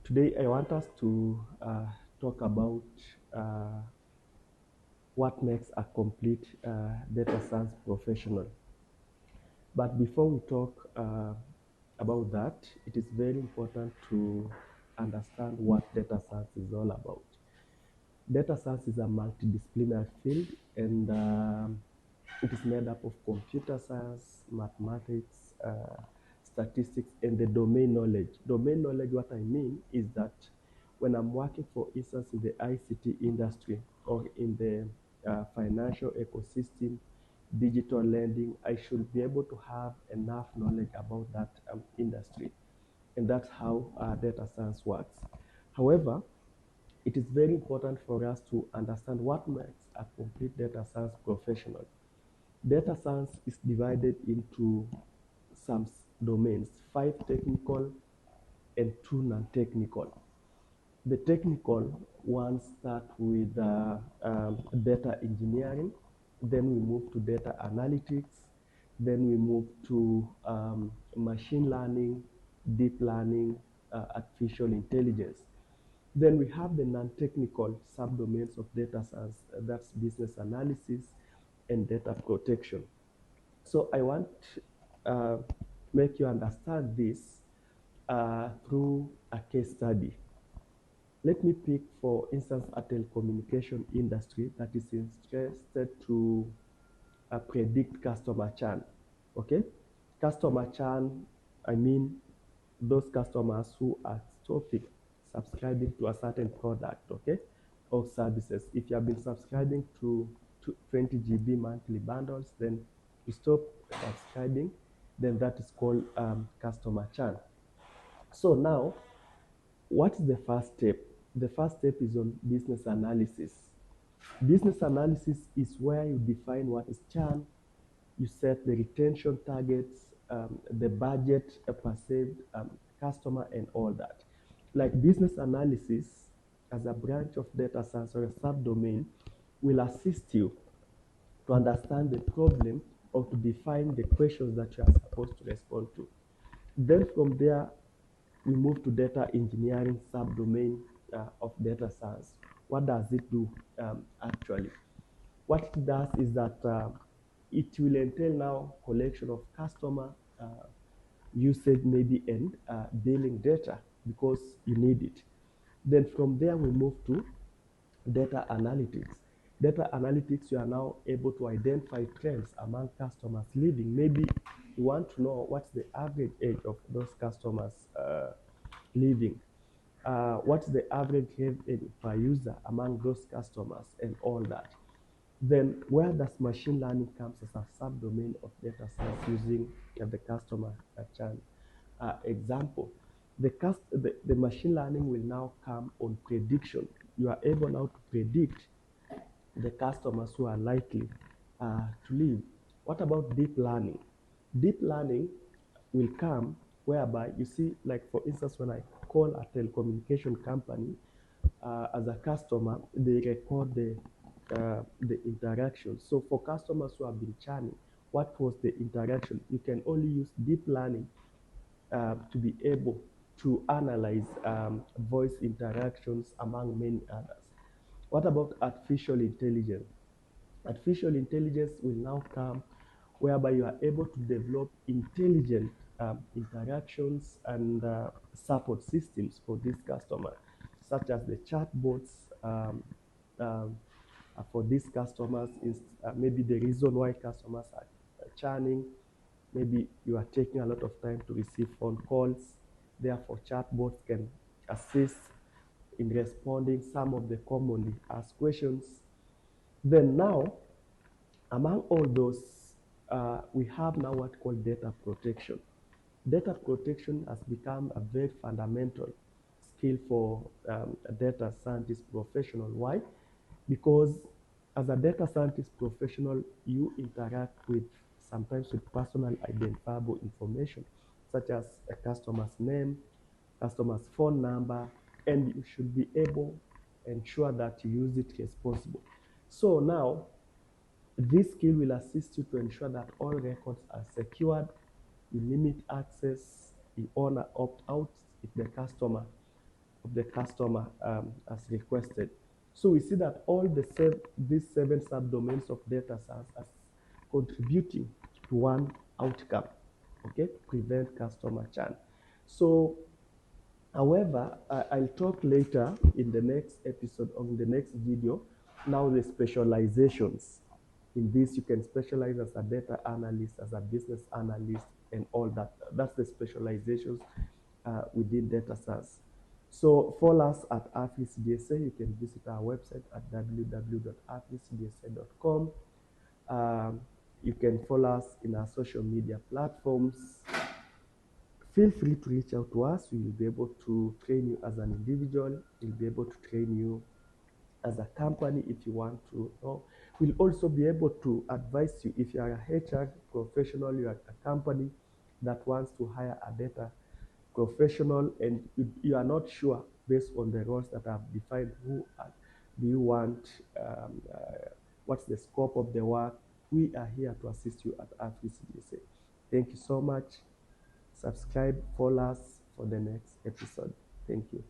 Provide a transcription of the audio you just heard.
Today, I want us to talk about what makes a complete data science professional. But before we talk about that, it is very important to understand what data science is all about. Data science is a multidisciplinary field, and it is made up of computer science, mathematics, statistics, and the domain knowledge. Domain knowledge, what I mean is that when I'm working, for instance, in the ICT industry or in the financial ecosystem, digital lending, I should be able to have enough knowledge about that industry. And that's how data science works. However, it is very important for us to understand what makes a complete data science professional. Data science is divided into some domains, five technical and two non-technical. The technical ones start with data engineering, then we move to data analytics, then we move to machine learning, deep learning, artificial intelligence. Then we have the non-technical subdomains of data science, that's business analysis and data protection. So I want uh, make you understand this through a case study. Let me pick, for instance, a telecommunication industry that is interested to predict customer churn. Okay, customer churn. I mean, those customers who are stopping subscribing to a certain product, okay, or services. If you have been subscribing to 20 GB monthly bundles, then you stop subscribing, then that is called customer churn. So now, what's the first step? The first step is on business analysis. Business analysis is where you define what is churn, you set the retention targets, the budget, a perceived customer, and all that. Like business analysis, as a branch of data science or a subdomain, will assist you to understand the problem or to define the questions that you are supposed to respond to. Then from there, we move to data engineering subdomain of data science. What does it do actually? What it does is that it will entail now collection of customer usage maybe and billing data because you need it. Then from there we move to data analytics. Data analytics, you are now able to identify trends among customers living. Maybe you want to know what's the average age of those customers living. What's the average revenue per user among those customers and all that. Then where does machine learning comes as a subdomain of data science using the customer churn example. The machine learning will now come on prediction. You are able now to predict the customers who are likely to leave. What about deep learning? Deep learning will come whereby you see, like for instance, when I call a telecommunication company as a customer, they record the interaction. So for customers who have been churning, what was the interaction? You can only use deep learning to be able to analyze voice interactions among many others. What about artificial intelligence? Artificial intelligence will now come whereby you are able to develop intelligent interactions and support systems for this customer, such as the chatbots um, for these customers is maybe the reason why customers are churning. Maybe you are taking a lot of time to receive phone calls. Therefore, chatbots can assist in responding some of the commonly asked questions. Then now, among all those, we have now what called data protection. Data protection has become a very fundamental skill for a data scientist professional. Why? Because as a data scientist professional, you interact with sometimes with personal identifiable information, such as a customer's name, customer's phone number, and you should be able to ensure that you use it responsible. So now, this skill will assist you to ensure that all records are secured, you limit access, you honor opt-outs if the customer of the customer as requested. So we see that all these seven subdomains of data science are contributing to one outcome, okay, prevent customer churn. So, however, I'll talk later in the next episode, on the next video, now the specializations. In this, you can specialize as a data analyst, as a business analyst, and all that. That's the specializations within data science. So follow us at Artis DSA. You can visit our website at www.artisdsa.com. Um, you can follow us in our social media platforms. Feel free to reach out to us. We will be able to train you as an individual. We'll be able to train you as a company if you want to know. We'll also be able to advise you if you are a HR professional, you are a company that wants to hire a data professional and you are not sure based on the roles that I've defined, do you want, what's the scope of the work. We are here to assist you at RFCDSA. Thank you so much. Subscribe, follow us for the next episode. Thank you.